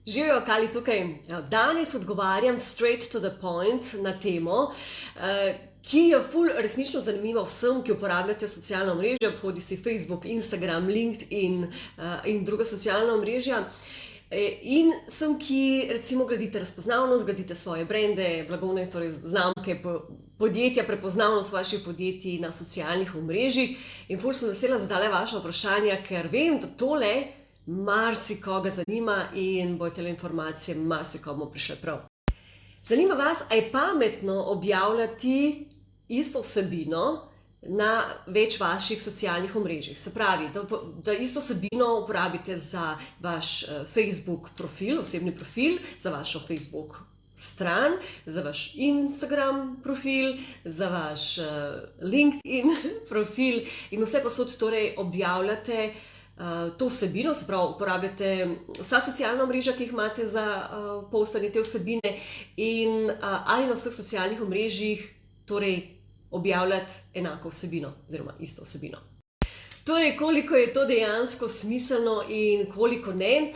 Živijo, Kali tukaj. Danes odgovarjam straight to the point na temo, ki je resnično zanimiva vsem, ki uporabljate socialna omrežja, bodi si Facebook, Instagram, LinkedIn in druga socialna omrežja. In vsem, ki recimo gradite razpoznavnost, gradite svoje brende, blagovne, torej znamke, podjetja, prepoznavnost vaših podjetij na socialnih omrežjih. In ful sem vesela zadala vaše vprašanja, ker vem, da tole marsikoga zanima in bojo te informacije marsikomu prišle prav. Zanima vas, a je pametno objavljati isto vsebino na več vaših socialnih omrežjih. Se pravi, da isto vsebino uporabite za vaš Facebook profil, osebni profil, za vašo Facebook stran, za vaš Instagram profil, za vaš LinkedIn profil in vse posod torej objavljate to vsebino, se pravi, uporabljate vsa socialna omrežja, ki jih imate za postanje te vsebine in ali na vseh socialnih omrežjih torej objavljati enako vsebino oziroma isto vsebino. Torej, koliko je to dejansko smiselno in koliko ne.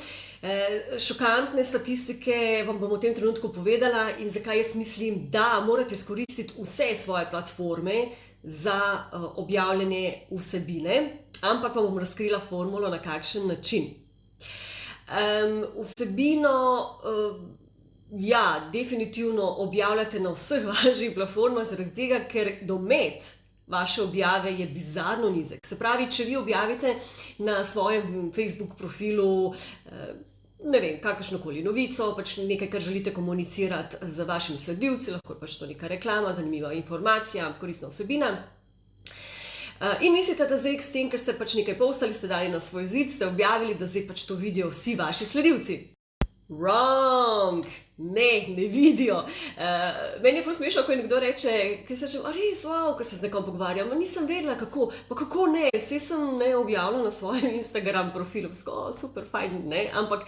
Šokantne statistike vam bom v tem trenutku povedala in zakaj jaz mislim, da morate izkoristiti vse svoje platforme za objavljanje vsebine, ampak vam bom razkrila formulo, na kakšen način. Vsebino, ja, definitivno objavljate na vseh vaših platformah, zaradi tega, ker domet vaše objave je bizarno nizek. Se pravi, če vi objavite na svojem Facebook profilu, ne vem, kakršnokoli novico, pač nekaj, kar želite komunicirati z vašimi sledilci, lahko je pač to neka reklama, zanimiva informacija, koristna vsebina. In mislite, da zdaj s tem, ker ste pač nekaj postali, ste dali na svoj zid, ste objavili, da zdaj pač to vidijo vsi vaši sledilci. Wrong! Ne vidijo. Meni je ful smešno, ko nekdo reče, ki se reče, res, wow, ko se z nekom pogovarjam, nisem vedela, kako, pa kako ne, vse sem objavila na svojem Instagram profilu, super, fajn, ne, ampak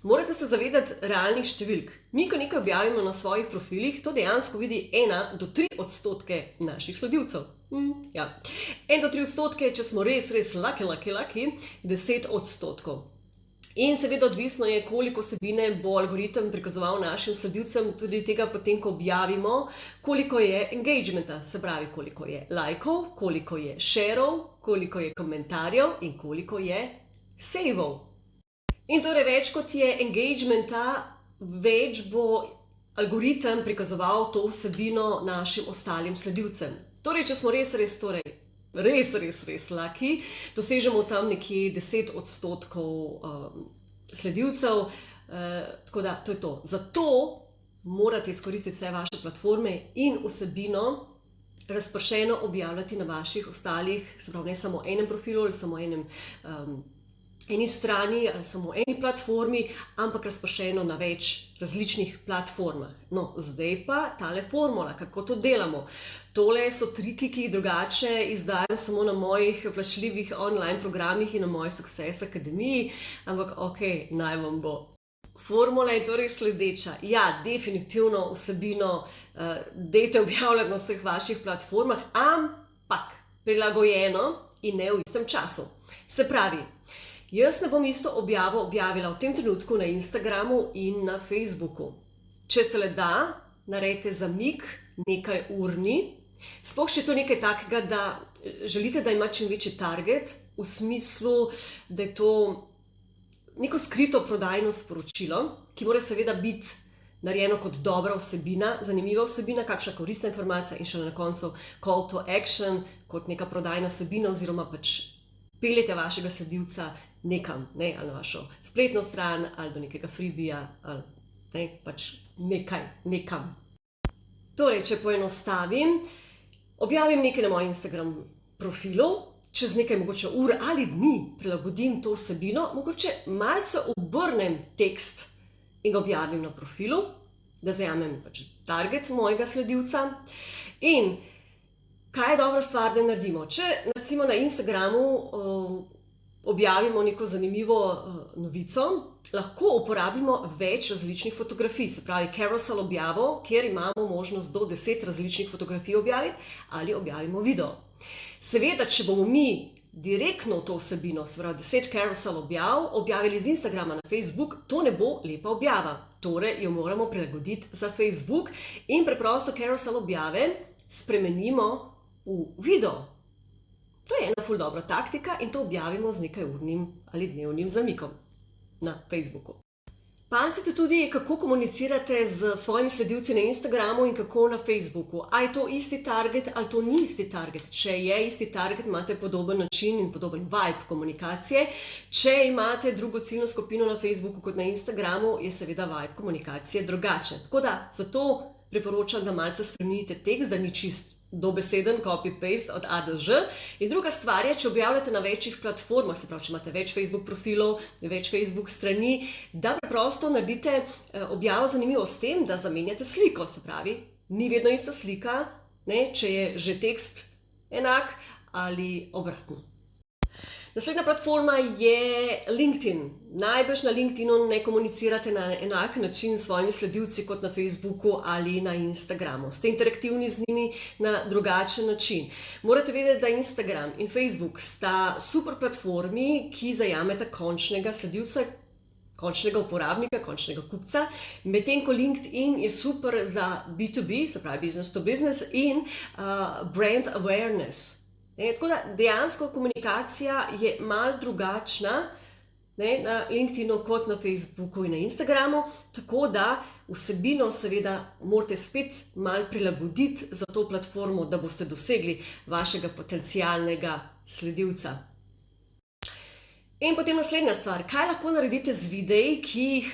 morate se zavedati realnih številk. Mi, ko nekaj objavimo na svojih profilih, to dejansko vidi 1 do 3% naših sledilcev. Ja. 1 do 3%, če smo res lucky, 10%. In seveda odvisno je, koliko vsebine bo algoritem prikazoval našim sledilcem, tudi tega potem, ko objavimo, koliko je engagementa, se pravi, koliko je lajkov, koliko je shareov, koliko je komentarjev in koliko je saveov. In torej več kot je engagementa, več bo algoritem prikazoval to vsebino našim ostalim sledilcem. Torej, če smo res lucky, dosežemo tam nekje 10% sledilcev, tako da to je to. Zato morate izkoristiti vse vaše platforme in vsebino razpršeno objavljati na vaših ostalih, se pravi ne samo enem profilu ali samo eni strani ali samo eni platformi, ampak razpršeno na več različnih platformah. No, zdaj pa tale formula, kako to delamo. Tole so triki, ki jih drugače izdajam samo na mojih plačljivih online programih in na moji Success Akademiji, ampak okej, naj vam bo. Formula je torej sledeča. Ja, definitivno vsebino dajte objavljati na vseh vaših platformah, ampak prilagojeno in ne v istem času. Se pravi, jaz ne bom isto objavo objavila v tem trenutku na Instagramu in na Facebooku. Če se le da, naredite zamik nekaj urni, sploh še to nekaj takega, da želite, da ima čim večji target, v smislu, da je to neko skrito prodajno sporočilo, ki mora seveda biti narejeno kot dobra vsebina, zanimiva vsebina, kakšna koristna informacija in še na koncu call to action, kot neka prodajna vsebina oziroma pač peljete vašega sledilca nekam, ali na vašo spletno stran, ali do nekega freebija, ali pač nekam. Torej, če poenostavim, objavim nekaj na mojem Instagram profilu, čez nekaj mogoče ur ali dni prilagodim to vsebino, mogoče malce obrnem tekst in ga objavim na profilu, da zajamem pač target mojega sledilca. In kaj je dobra stvar, da naredimo? Če recimo na Instagramu objavimo neko zanimivo novico, lahko uporabimo več različnih fotografij, se pravi carousel objavo, kjer imamo možnost do 10 različnih fotografij objaviti ali objavimo video. Seveda, če bomo mi direktno to vsebino, se pravi 10 carousel objav, objavili z Instagrama na Facebook, to ne bo lepa objava. Torej jo moramo prilagoditi za Facebook in preprosto carousel objave spremenimo v video. To je ena ful dobra taktika in to objavimo z nekaj urnim ali dnevnim zamikom na Facebooku. Pazite tudi, kako komunicirate z svojimi sledilci na Instagramu in kako na Facebooku. A je to isti target ali to ni isti target? Če je isti target, imate podoben način in podoben vibe komunikacije. Če imate drugo ciljno skupino na Facebooku kot na Instagramu, je seveda vibe komunikacije drugačen. Tako da zato priporočam, da malce spremenite tekst, da ni čist dobeseden copy-paste od A do Ž. In druga stvar je, če objavljate na večjih platformah, se pravi, če imate več Facebook profilov, več Facebook strani, da preprosto naredite objavo zanimivo s tem, da zamenjate sliko, se pravi, ni vedno ista slika, ne, če je že tekst enak ali obratno. Naslednja platforma je LinkedIn. Najbrž na LinkedInu ne komunicirate na enak način s svojimi sledilci kot na Facebooku ali na Instagramu. Ste interaktivni z njimi na drugačen način. Morate vedeti, da Instagram in Facebook sta super platformi, ki zajameta končnega sledilca, končnega uporabnika, končnega kupca, medtem ko LinkedIn je super za B2B, se pravi business to business in brand awareness. Tako da dejansko komunikacija je malo drugačna na LinkedInu kot na Facebooku in na Instagramu, tako da vsebino seveda morate spet malo prilagoditi za to platformo, da boste dosegli vašega potencialnega sledilca. In potem naslednja stvar, kaj lahko naredite z videi, ki jih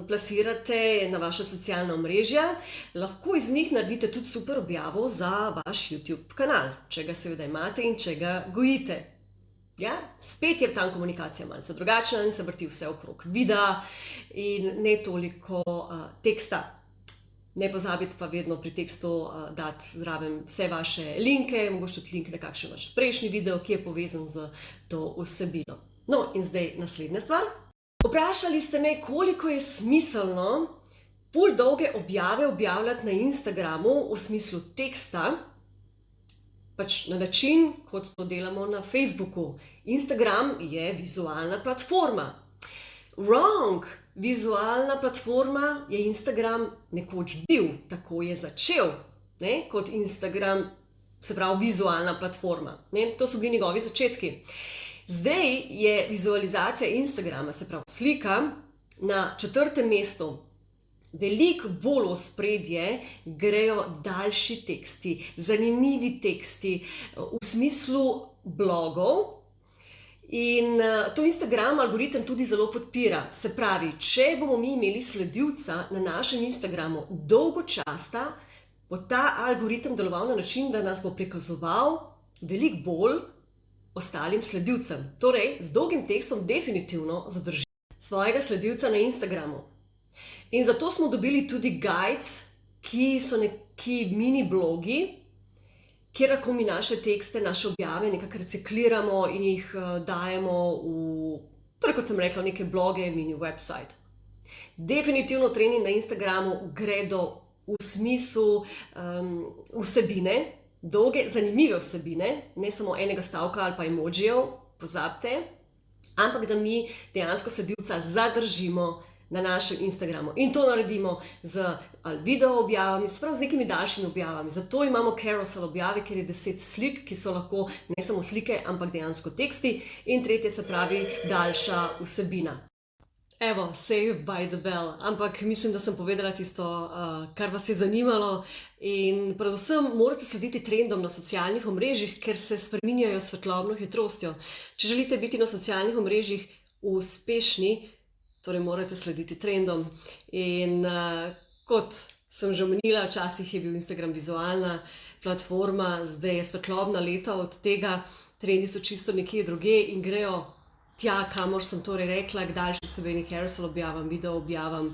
plasirate na vaše socialna omrežja. Lahko iz njih naredite tudi super objavo za vaš YouTube kanal, če ga seveda imate in če ga gojite. Ja? Spet je tam komunikacija malce drugačna in se vrti vse okrog videa in ne toliko teksta. Ne pozabite pa vedno pri tekstu dati zraven vse vaše linke, mogoče tudi link na kakšen vaš prejšnji video, ki je povezan z to vsebino. No, in zdaj naslednja stvar. Vprašali ste me, koliko je smiselno ful dolge objave objavljati na Instagramu v smislu teksta, pač na način, kot to delamo na Facebooku. Instagram je vizualna platforma. Wrong! Vizualna platforma je Instagram nekoč bil, tako je začel, kot Instagram, se pravi vizualna platforma. To so bili njegovi začetki. Zdaj je vizualizacija Instagrama, se pravi slika, na 4. mestu. Veliko bolj v ospredje grejo daljši teksti, zanimivi teksti v smislu blogov. In to Instagram algoritem tudi zelo podpira. Se pravi, če bomo mi imeli sledilca na našem Instagramu dolgo časa, bo ta algoritem deloval na način, da nas bo prikazoval veliko bolj ostalim sledilcem. Torej, z dolgim tekstom definitivno zadrži svojega sledilca na Instagramu. In zato smo dobili tudi guides, ki so neki mini blogi, kjer lahko mi naše tekste, naše objave nekako recikliramo in jih dajemo v, torej kot sem rekla, neke bloge, mini website. Definitivno trening na Instagramu gredo v smislu vsebine, dolge, zanimive vsebine, ne samo enega stavka ali pa emojijev, pozabite, ampak da mi dejansko sledilca zadržimo na našem Instagramu. In to naredimo z video objavami, sprav z nekimi daljšimi objavami. Zato imamo carousel objave, kjer je 10 slik, ki so lahko ne samo slike, ampak dejansko teksti. In tretje se pravi daljša vsebina. Evo, save by the bell, ampak mislim, da sem povedala tisto, kar vas je zanimalo in predvsem morate slediti trendom na socialnih omrežjih, ker se spreminjajo s svetlobno hitrostjo. Če želite biti na socialnih omrežjih uspešni, torej morate slediti trendom. In kot sem že omenila, včasih je bil Instagram vizualna platforma, zdaj je svetlobna leta od tega, trendi so čisto nekje druge in grejo tja, kamor sem torej rekla, k daljšim vsebini carousel objavam, video objavam.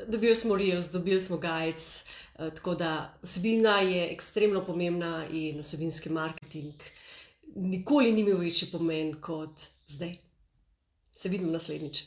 Dobili smo Reels, dobili smo Guides, tako da vsebina je ekstremno pomembna in vsebinski marketing nikoli ni imel večji pomen kot zdaj. Se vidimo naslednjič.